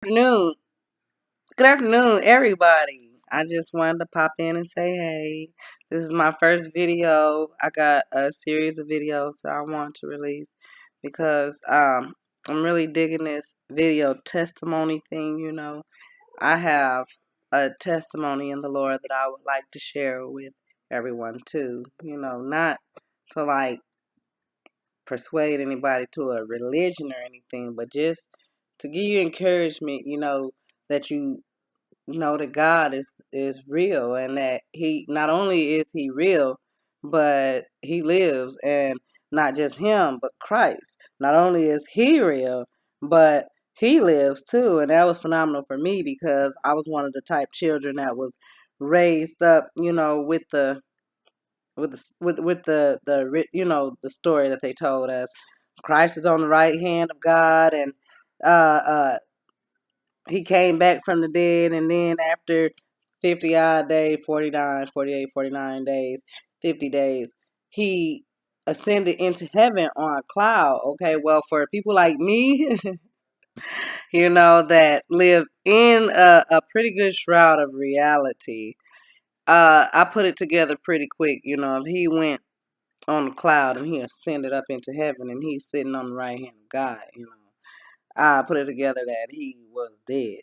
Afternoon. Good afternoon, everybody. I just wanted to pop in and say, hey, this is my first video. I got a series of videos that I want to release because I'm really digging this video testimony thing. I have a testimony in the Lord that I would like to share with everyone too. Not to like persuade anybody to a religion or anything, but just to give you encouragement, that you know that God is real, and that he not only is he real, but he lives. And not just him, but Christ. Not only is he real, but he lives too. And that was phenomenal for me because I was one of the type children that was raised up, with the story that they told us. Christ is on the right hand of God, and uh he came back from the dead, and then after 50 odd days, 49, 48, 49 days, 50 days, he ascended into heaven on a cloud. Okay, well, for people like me, that live in a pretty good shroud of reality, I put it together pretty quick. If he went on the cloud and he ascended up into heaven and he's sitting on the right hand of God, I put it together that he was dead.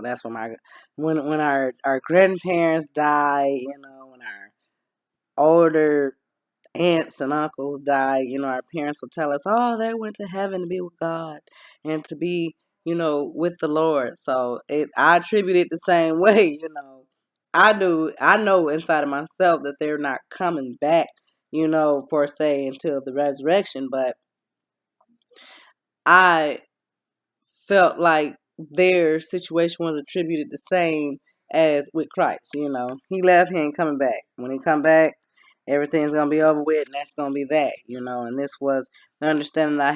That's when our grandparents die. When our older aunts and uncles die. Our parents will tell us, "Oh, they went to heaven to be with God and to be, with the Lord." So I attribute it the same way. I know inside of myself that they're not coming back. Per se until the resurrection, but I felt like their situation was attributed the same as with Christ. He left, he ain't coming back. When he come back, everything's gonna be over with, and that's gonna be that. And this was the understanding I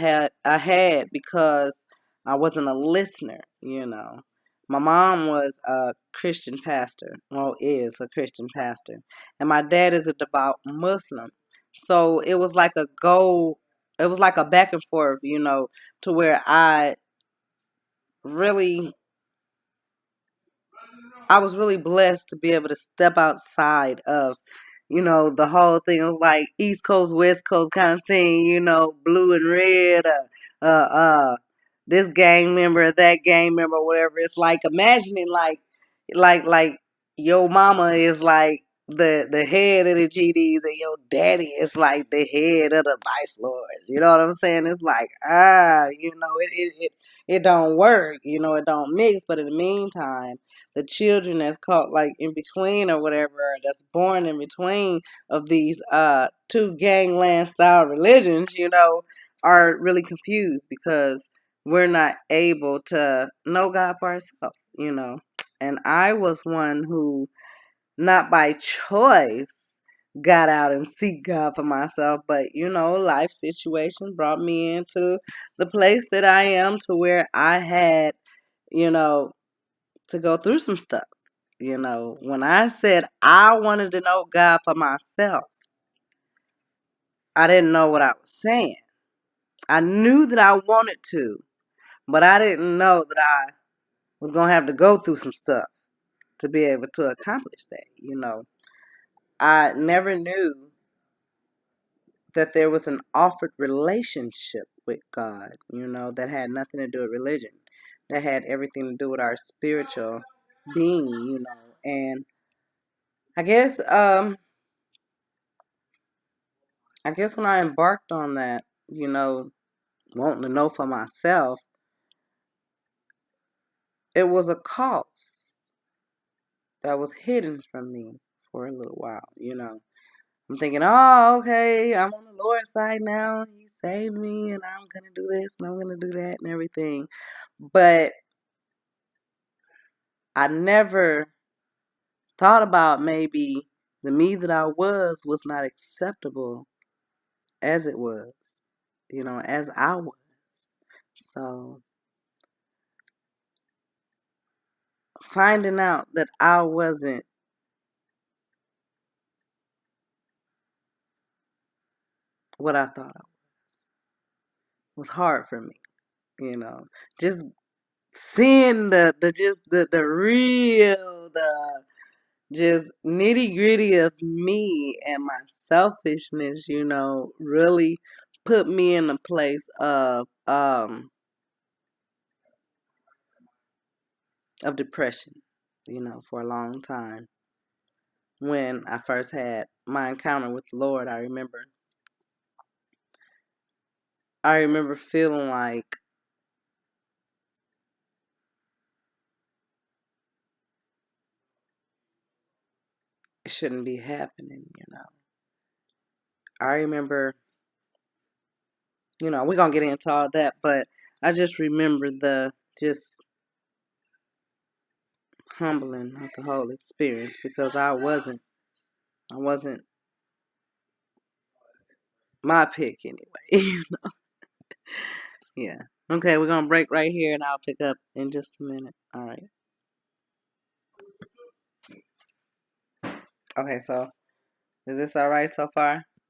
had because I wasn't a listener. My mom was a Christian pastor, well, is a Christian pastor, and my dad is a devout Muslim. So it was like a go. It was like a back and forth, to where really I was really blessed to be able to step outside of, the whole thing. It was like East Coast, West Coast kind of thing, blue and red, this gang member, that gang member, whatever. It's like imagining like your mama is like the head of the GDs and your daddy is like the head of the vice lords. You know what I'm saying? It's like it don't work. It don't mix. But in the meantime, the children that's caught like in between or whatever, that's born in between of these two gangland style religions, are really confused because we're not able to know God for ourselves. And I was one who, not by choice, got out and seek God for myself, but life situation brought me into the place that I am, to where I had, you know, to go through some stuff. When I said I wanted to know God for myself, I didn't know what I was saying. I knew that I wanted to, but I didn't know that I was going to have to go through some stuff to be able to accomplish that. I never knew that there was an offered relationship with God, that had nothing to do with religion, that had everything to do with our spiritual being, and I guess when I embarked on that, wanting to know for myself, it was a cost that was hidden from me for a little while. I'm thinking, oh, okay, I'm on the Lord's side now. He saved me, and I'm going to do this, and I'm going to do that, and everything. But I never thought about maybe the me that I was not acceptable as it was, as I was. So finding out that I wasn't what I thought I was hard for me, just seeing the real, the just nitty gritty of me and my selfishness, really put me in a place of depression, for a long time. When I first had my encounter with the Lord, I remember feeling like it shouldn't be happening. I remember, we're gonna get into all that, but I just remember the just humbling of the whole experience because I wasn't my pick anyway. Yeah. Okay, we're gonna break right here and I'll pick up in just a minute. All right. Okay, so is this all right so far?